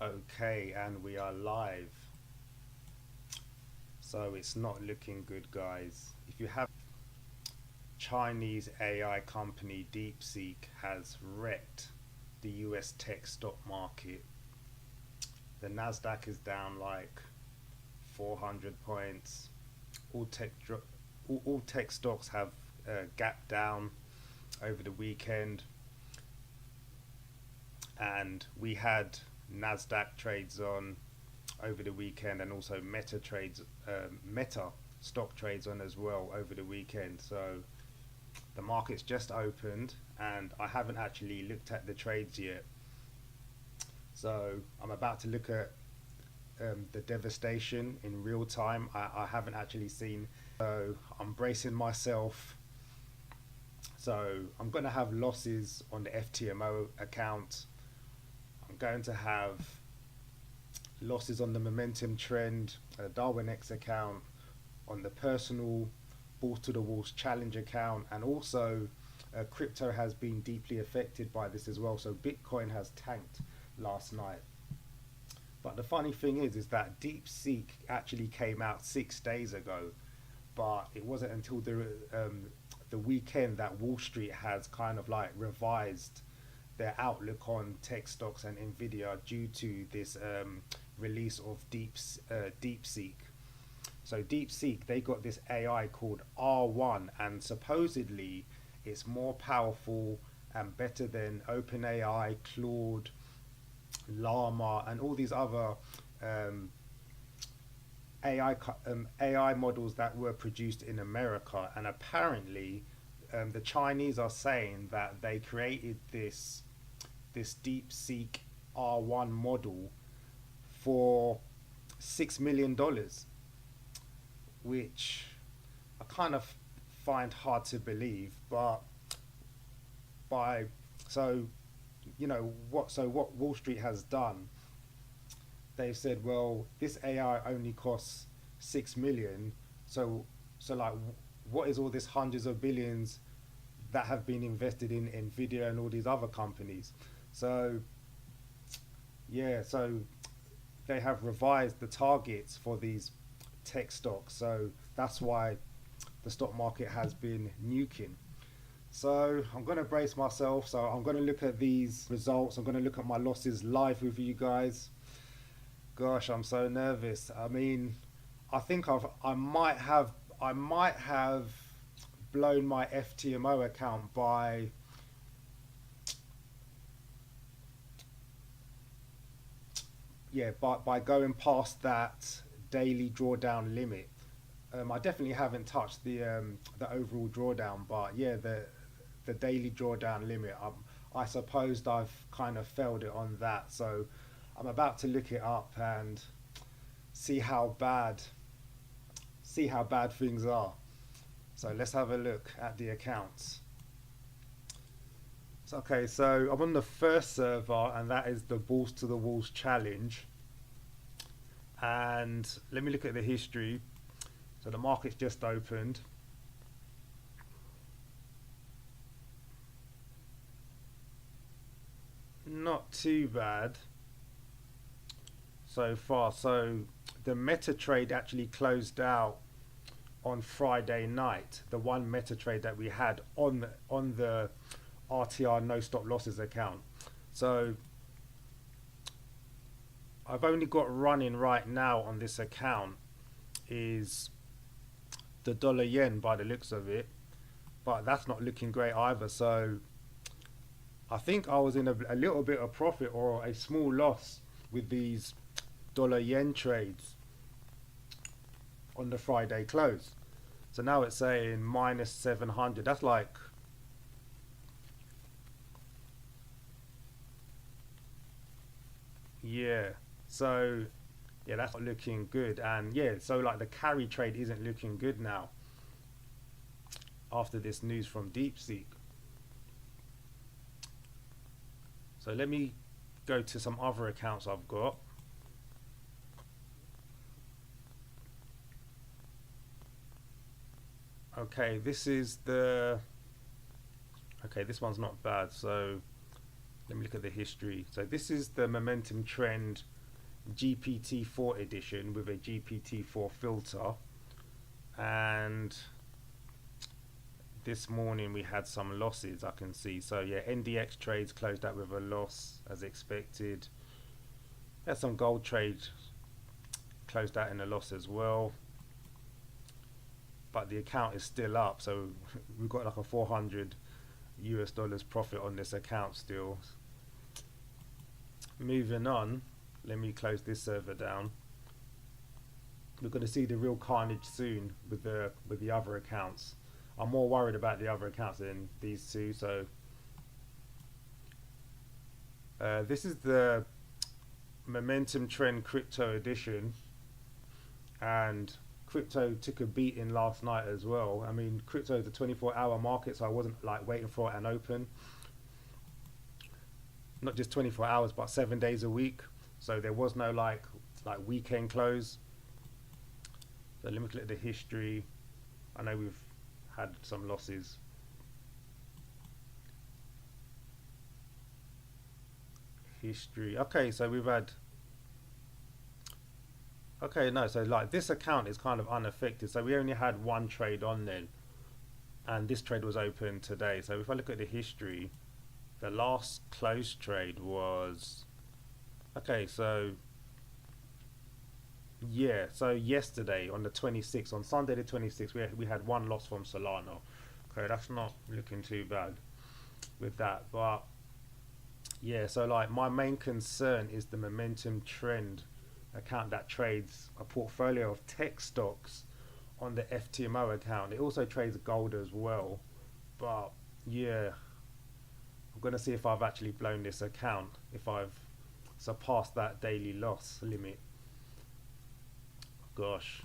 Okay, and we are live. So it's not looking good, guys. If you have Chinese AI company DeepSeek has wrecked the US tech stock market. The Nasdaq is down like 400 points. All all tech stocks have gapped down over the weekend, and we had Nasdaq trades on over the weekend, and also Meta stock trades on as well over the weekend. So the market's just opened, and I haven't actually looked at the trades yet. So I'm about to look at the devastation in real time. I haven't actually seen, so I'm bracing myself. So I'm going to have losses on the FTMO account. I'm going to have losses on the momentum trend, Darwin X account, on the personal Balls to the Walls challenge account, and also crypto has been deeply affected by this as well. So Bitcoin has tanked last night. But the funny thing is that DeepSeek actually came out 6 days ago, but it wasn't until the weekend that Wall Street has kind of like revised their outlook on tech stocks and Nvidia due to this release of DeepSeek. So DeepSeek, they got this AI called R1, and supposedly it's more powerful and better than OpenAI, Claude, Llama, and all these other AI models that were produced in America. And apparently, the Chinese are saying that they created this DeepSeek R1 model for $6 million, which I kind of find hard to believe. But so what Wall Street has done, they've said, well, this AI only costs 6 million. So like, what is all this hundreds of billions that have been invested in Nvidia and all these other companies? So yeah, so they have revised the targets for these tech stocks. So that's why the stock market has been nuking. So I'm going to brace myself. So I'm going to look at these results. I'm going to look at my losses live with you guys. Gosh, I'm so nervous. I mean, I think I might have blown my FTMO account by by going past that daily drawdown limit. I definitely haven't touched the overall drawdown, but yeah, the daily drawdown limit. I suppose I've kind of failed it on that. So I'm about to look it up and see how bad things are. So let's have a look at the accounts. So, okay, so I'm on the first server, and that is the Balls to the Walls challenge. And let me look at the history. So the market's just opened. Not too bad so far. So the Meta trade actually closed out on Friday night. The one Meta trade that we had on the RTR no stop losses account. So I've only got running right now on this account is the dollar yen by the looks of it, but that's not looking great either. So I think I was in a little bit of profit or a small loss with these dollar yen trades on the Friday close. So now it's saying minus 700. That's like, yeah. So yeah, that's not looking good. And yeah, so like the carry trade isn't looking good now after this news from DeepSeek. So let me go to some other accounts I've got. Okay, this one's not bad. So let me look at the history. So this is the momentum trend GPT-4 edition with a GPT-4 filter, and this morning we had some losses, I can see. So yeah, NDX trades closed out with a loss as expected. There's some gold trades closed out in a loss as well, but the account is still up, so we've got like a $400 profit on this account still. Moving on, let me close this server down. We're going to see the real carnage soon with the other accounts. I'm more worried about the other accounts than these two. So this is the Momentum Trend Crypto Edition, and crypto took a beating last night as well. I mean, crypto is a 24-hour market, so I wasn't like waiting for an open. Not just 24 hours, but 7 days a week. So there was no like weekend close. So let me look at the history. I know we've had some losses. History. Okay, so we've had. Okay, no, so like this account is kind of unaffected. So we only had one trade on then, and this trade was open today. So if I look at the history, the last close trade was. Okay, so. Yeah, so yesterday on the 26th, on Sunday the 26th, we had one loss from Solana. Okay, that's not looking too bad with that. But yeah, so like my main concern is the Momentum Trend account that trades a portfolio of tech stocks on the FTMO account. It also trades gold as well. But yeah, I'm going to see if I've actually blown this account, if I've surpassed that daily loss limit. Gosh,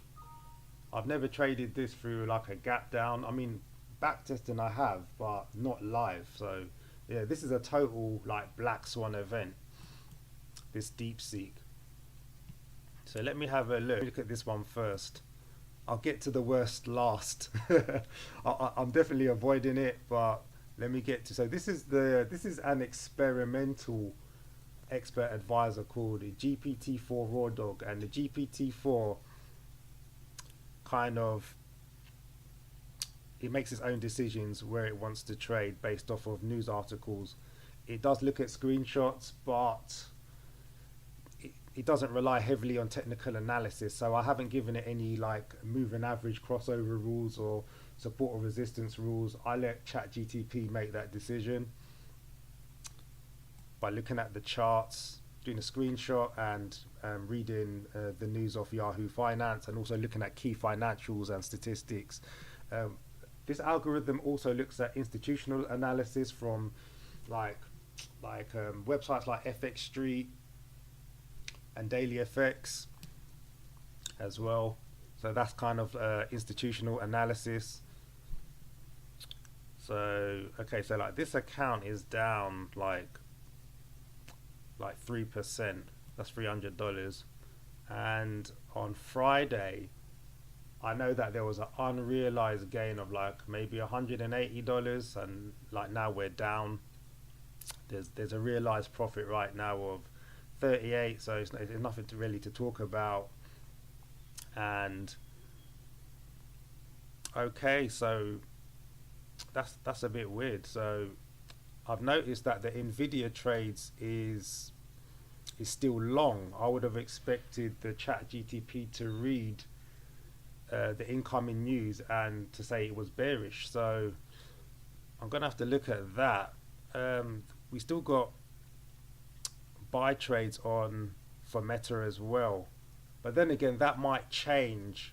I've never traded this through like a gap down. I mean, backtesting I have, but not live. So yeah, this is a total like black swan event, this DeepSeek. So let me have a look at this one first. I'll get to the worst last. I'm definitely avoiding it, but let me get to. So this is an experimental expert advisor called the GPT-4 Raw Dog, and the GPT-4 kind of, it makes its own decisions where it wants to trade based off of news articles. It does look at screenshots, but it doesn't rely heavily on technical analysis. So I haven't given it any like moving average crossover rules or support or resistance rules. I let ChatGPT make that decision by looking at the charts, doing a screenshot, and reading the news off Yahoo Finance, and also looking at key financials and statistics. This algorithm also looks at institutional analysis from websites like FX Street and Daily FX as well. So that's kind of institutional analysis. So okay, so like this account is down like 3%. That's $300. And on Friday, I know that there was an unrealized gain of like maybe $180, and like now we're down. There's a realized profit right now of 38, so it's nothing really to talk about. And okay, so that's a bit weird. So I've noticed that the Nvidia trades is still long. I would have expected the ChatGPT to read the incoming news and to say it was bearish. So I'm gonna have to look at that. We still got buy trades on for Meta as well, but then again that might change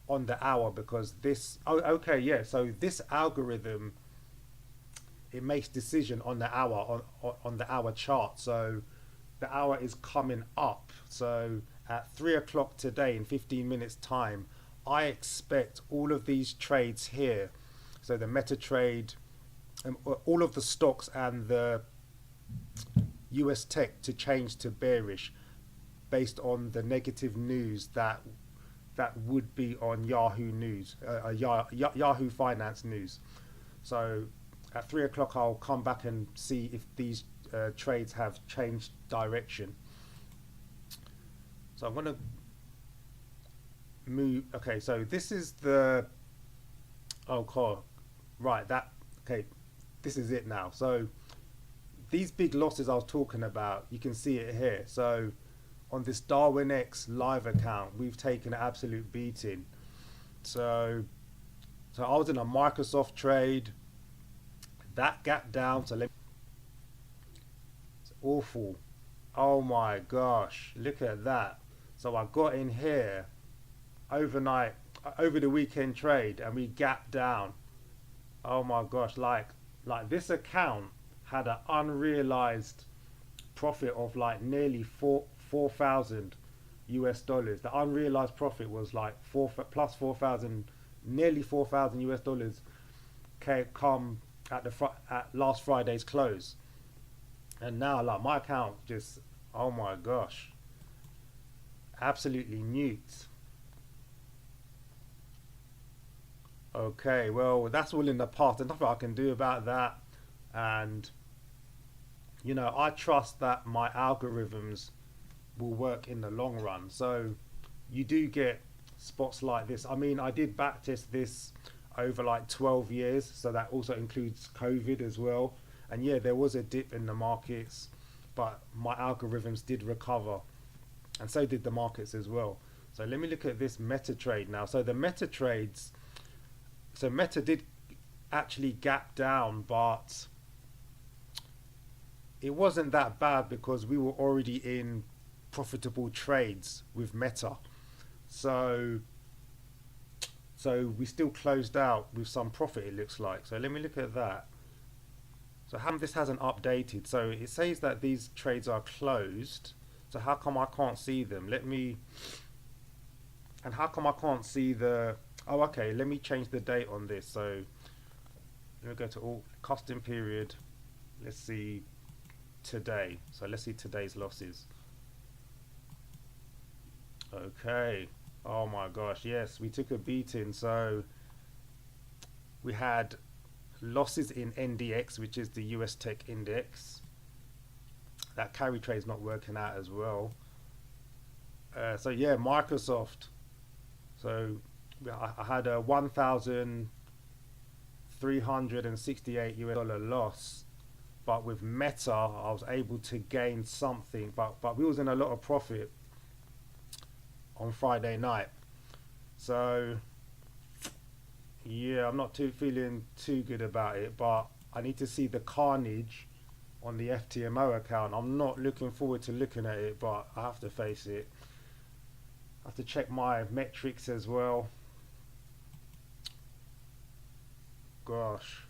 on the hour, because this so this algorithm, it makes decision on the hour, on the hour chart. So the hour is coming up. So at 3 o'clock today, in 15 minutes time, I expect all of these trades here, so the Meta trade, all of the stocks and the US tech, to change to bearish based on the negative news that would be on Yahoo News, Yahoo Finance News. So at 3 o'clock, I'll come back and see if these trades have changed direction. So I'm gonna move. Okay, so this is the, oh cool, right, that, okay, this is it now. So these big losses I was talking about, you can see it here. So on this Darwin X live account, we've taken an absolute beating. So I was in a Microsoft trade that gap down. So it's awful. Oh my gosh, look at that. So I got in here overnight, over the weekend trade, and we gapped down. Oh my gosh, like this account had an unrealized profit of like nearly 4,000 US dollars. The unrealized profit was like 4,000, nearly 4,000 US dollars come at at last Friday's close. And now like my account just, oh my gosh, absolutely nuked. Okay, well, that's all in the past. There's nothing I can do about that. And, you know, I trust that my algorithms will work in the long run. So you do get spots like this. I mean, I did backtest this over like 12 years. So that also includes COVID as well. And yeah, there was a dip in the markets, but my algorithms did recover. And so did the markets as well. So let me look at this Meta trade now. So the Meta trades, so Meta did actually gap down, but it wasn't that bad because we were already in profitable trades with Meta. So we still closed out with some profit, it looks like. So let me look at that. So how this hasn't updated. So it says that these trades are closed. So how come I can't see them? And how come I can't see the, oh, okay, let me change the date on this. So let me go to all custom period. Let's see today. So let's see today's losses. Okay. Oh my gosh. Yes, we took a beating. So we had losses in NDX, which is the US Tech Index. That carry trade is not working out as well. So yeah, Microsoft. So I had a 1,368 US dollar loss, but with Meta I was able to gain something. But we was in a lot of profit on Friday night. So yeah, I'm not feeling too good about it, but I need to see the carnage on the FTMO account. I'm not looking forward to looking at it, but I have to face it. I have to check my metrics as well. Gosh,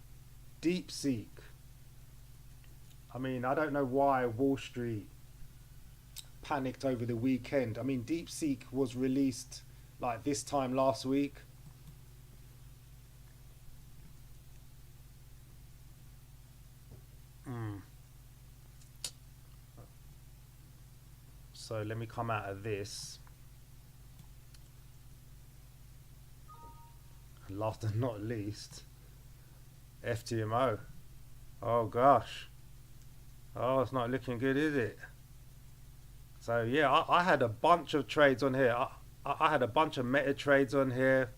DeepSeek. I mean, I don't know why Wall Street panicked over the weekend. I mean, DeepSeek was released like this time last week. So let me come out of this. And last and not least, FTMO. Oh gosh. Oh, it's not looking good, is it? So yeah, I had a bunch of trades on here. I had a bunch of Meta trades on here.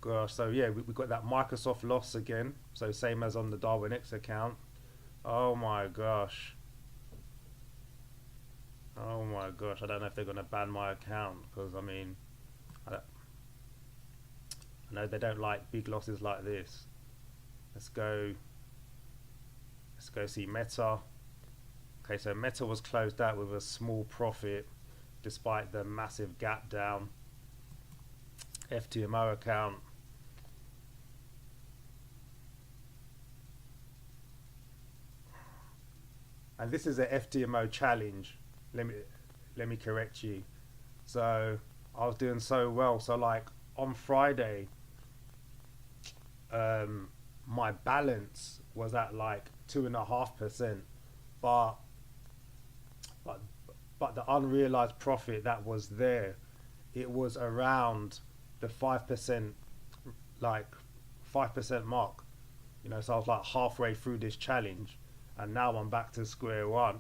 Gosh, so yeah, we got that Microsoft loss again. So same as on the Darwin X account. Oh my gosh. Oh my gosh, I don't know if they're going to ban my account because I mean, I know they don't like big losses like this. Let's go see Meta. Okay, so Meta was closed out with a small profit despite the massive gap down. FTMO account. And this is a FTMO challenge. Let me correct you. So I was doing so well. So like on Friday, my balance was at like 2.5%, but the unrealized profit that was there, it was around the 5%, like 5% mark. You know, so I was like halfway through this challenge, and now I'm back to square one.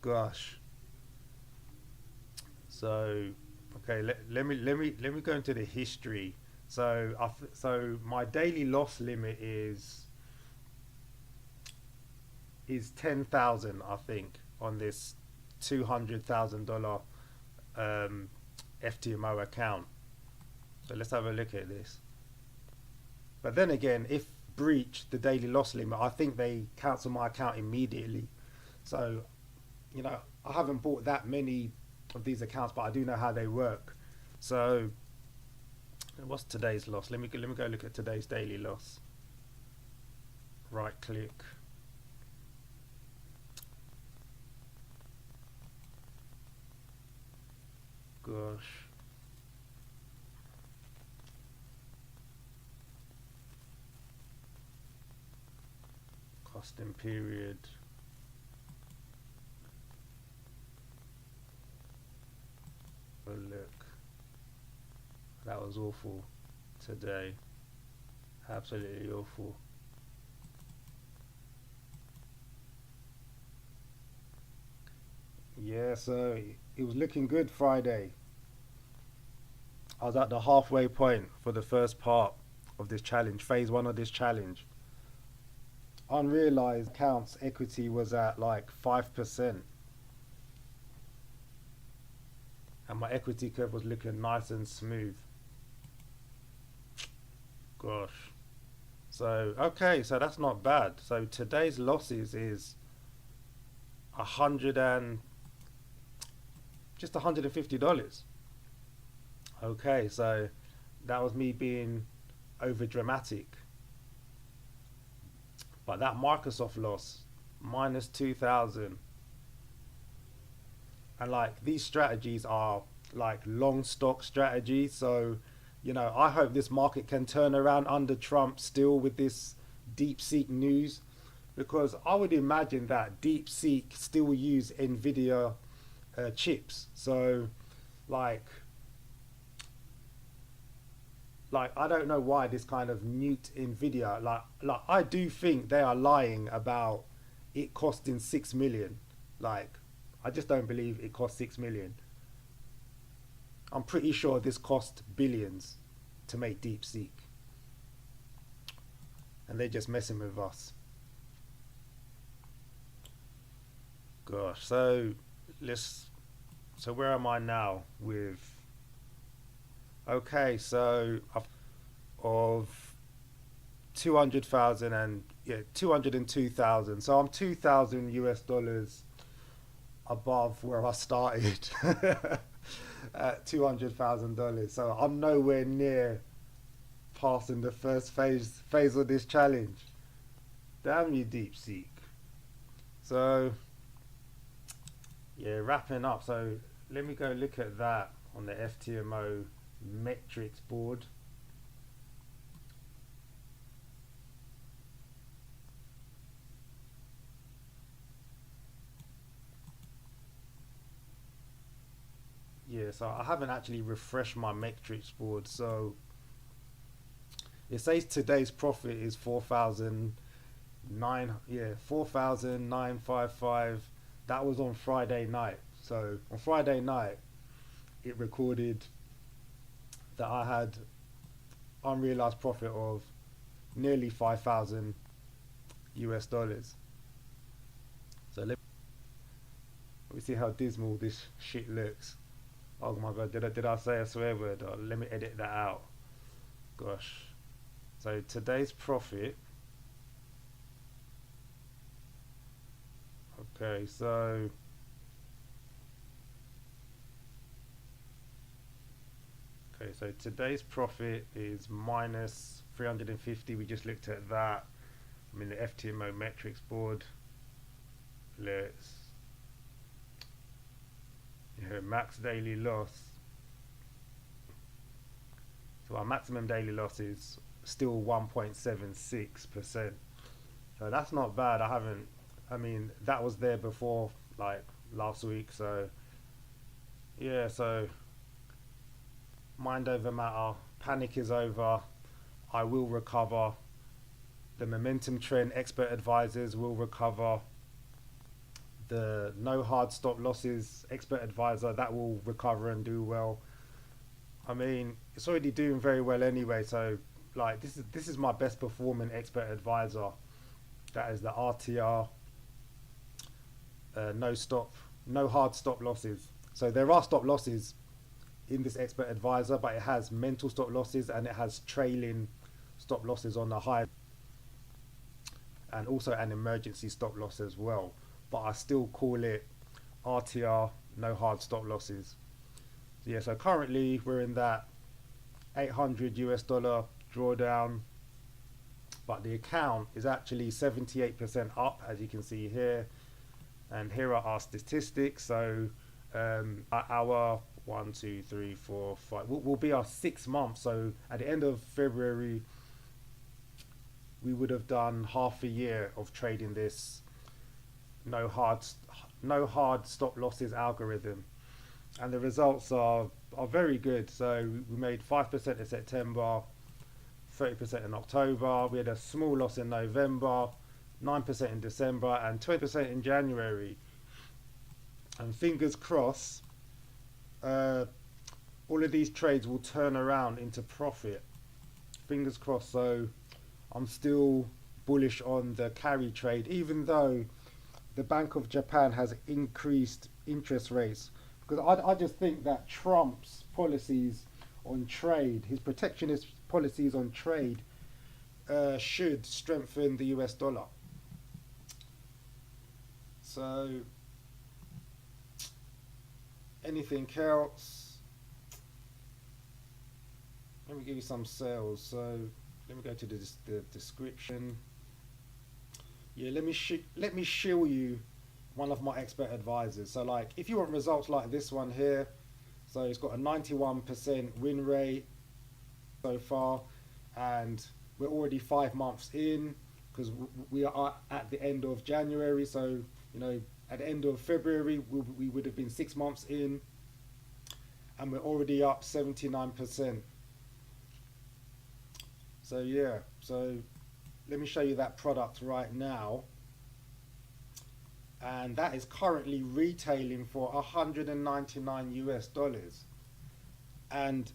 Gosh. So, okay, let me go into the history. So, so my daily loss limit is 10,000, I think, on this $200,000 um, FTMO account. So let's have a look at this. But then again, if breach the daily loss limit, I think they cancel my account immediately. So, I haven't bought that many of these accounts, but I do know how they work. So, what's today's loss? Let me go look at today's daily loss. Right click. Gosh. Costing period. Oh, look. That was awful today. Absolutely awful. Yeah, so it was looking good Friday. I was at the halfway point for the first part of this challenge, phase one of this challenge. Unrealized accounts equity was at like 5%, and my equity curve was looking nice and smooth. Gosh. So, okay, so that's not bad. So today's losses is a hundred and just $150. Okay, so that was me being over dramatic. But that Microsoft loss, minus 2,000. And like these strategies are like long stock strategies. So, I hope this market can turn around under Trump still with this DeepSeek news. Because I would imagine that DeepSeek still use NVIDIA chips. So, like, I don't know why this kind of newt Nvidia. Like I do think they are lying about it costing 6 million. Like, I just don't believe it cost 6 million. I'm pretty sure this cost billions to make DeepSeek, and they're just messing with us. Gosh, so let's. So where am I now with? Okay, so of 200,000 and yeah, 202,000. So I'm 2,000 US dollars above where I started at $200,000. So I'm nowhere near passing the first phase of this challenge. Damn you, DeepSeek. So yeah, wrapping up. So let me go look at that on the FTMO metrics board. Yeah, so I haven't actually refreshed my metrics board. So it says today's profit is 4,009. Yeah, 4,955. That was on Friday night. So on Friday night, it recorded that I had unrealized profit of nearly 5,000 US dollars. So let me see how dismal this shit looks. Oh my god, did I say a swear word? Oh, let me edit that out. Gosh. So today's profit. Okay, so today's profit is minus 350. We just looked at that. I'm in the FTMO metrics board. Let's max daily loss. So our maximum daily loss is still 1.76%. So that's not bad. I mean, that was there before, like last week. So yeah, so mind over matter. Panic is over. I will recover. The momentum trend expert advisors will recover. the no hard stop losses expert advisor, that will recover and do well. I mean, it's already doing very well anyway. So like this is my best performing expert advisor. That is the RTR, no hard stop losses. So there are stop losses in this expert advisor, but it has mental stop losses and it has trailing stop losses on the high, and also an emergency stop loss as well. But I still call it RTR, no hard stop losses. So yeah, so currently we're in that 800 US dollar drawdown, but the account is actually 78% up, as you can see here. And here are our statistics. So our 1, 2, 3, 4, 5 will be our 6 months. So at the end of February, we would have done half a year of trading this no hard stop losses algorithm, and the results are very good. So we made 5% in September, 30% in October. We had a small loss in November, 9% in December, and 20% in January. And fingers crossed, all of these trades will turn around into profit. Fingers crossed. So I'm still bullish on the carry trade, even though the Bank of Japan has increased interest rates, because I just think that Trump's policies on trade, his protectionist policies on trade, should strengthen the US dollar. So anything else? Let me give you some sales. So let me go to the description. Yeah, let me show you one of my expert advisors. So like, if you want results like this one here, so it's got a 91% win rate so far, and we're already 5 months in, because we are at the end of January. So you know, at the end of February we would have been 6 months in, and we're already up 79%. So yeah, so let me show you that product right now, and that is currently retailing for 199 US dollars, and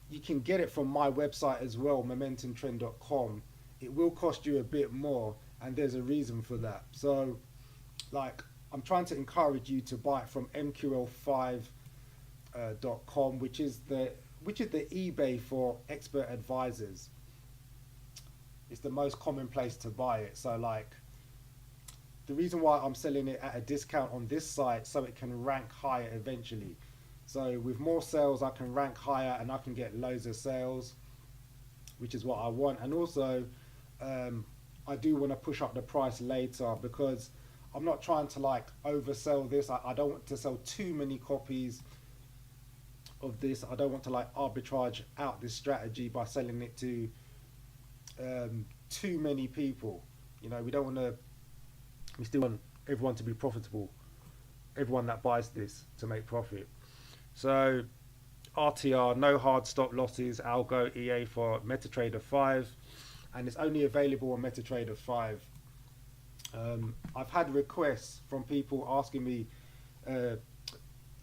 you can get it from my website as well, momentumtrend.com. It will cost you a bit more, and there's a reason for that. So like, I'm trying to encourage you to buy it from MQL5.com, which is the eBay for expert advisors. It's the most common place to buy it. So like, the reason why I'm selling it at a discount on this site, so it can rank higher eventually. So with more sales, I can rank higher and I can get loads of sales, which is what I want. And also, I do want to push up the price later, because I'm not trying to like oversell this. I don't want to sell too many copies of this. I don't want to like arbitrage out this strategy by selling it to too many people. You know, we don't want to, we still want everyone to be profitable, everyone that buys this to make profit. So RTR, no hard stop losses, algo EA for MetaTrader 5, and it's only available on MetaTrader 5. I've had requests from people asking me,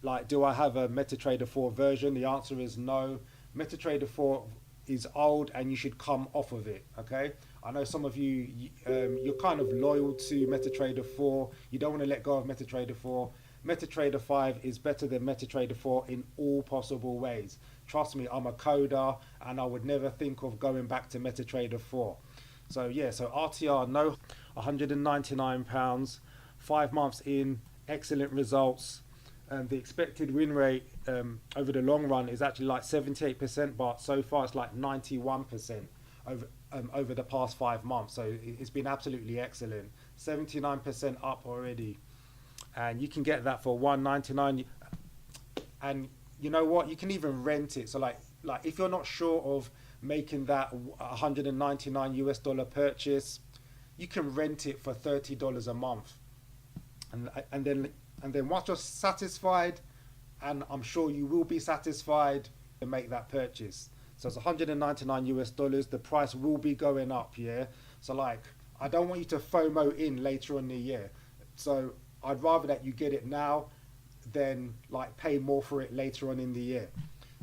like, do I have a MetaTrader 4 version? The answer is no. MetaTrader 4 is old and you should come off of it, okay? I know some of you, you're kind of loyal to MetaTrader 4. You don't want to let go of MetaTrader 4. MetaTrader 5 is better than MetaTrader 4 in all possible ways. Trust me, I'm a coder and I would never think of going back to MetaTrader 4. So yeah, so RTR, no, £199, 5 months in, excellent results. The expected win rate over the long run is actually like 78%, but so far it's like 91% over the past 5 months. So it's been absolutely excellent. 79% up already, and you can get that for $199. And you know what? You can even rent it. So like if you're not sure of making that 199 US dollar purchase, you can rent it for $30 a month, and then once you're satisfied, and I'm sure you will be satisfied, to make that purchase. So it's 199 US dollars. The price will be going up, yeah? So like, I don't want you to FOMO in later on in the year. So I'd rather that you get it now than like pay more for it later on in the year.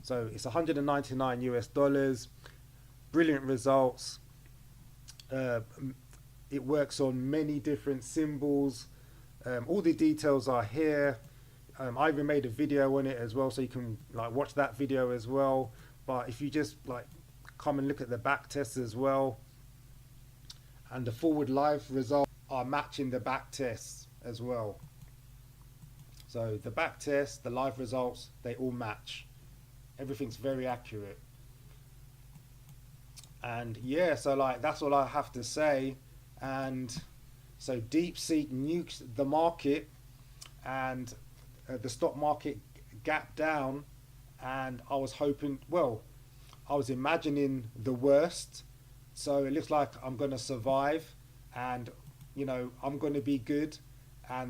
So it's 199 US dollars. Brilliant results. It works on many different symbols. All the details are here. I even made a video on it as well, so you can like watch that video as well. But if you just like come and look at the back tests as well, and the forward live results are matching the back tests as well. So the back test, the live results, they all match. Everything's very accurate. And yeah, so like that's all I have to say. And so DeepSeek nuked the market, and the stock market gapped down, and I was hoping, well, I was imagining the worst. So it looks like I'm going to survive, and I'm going to be good. And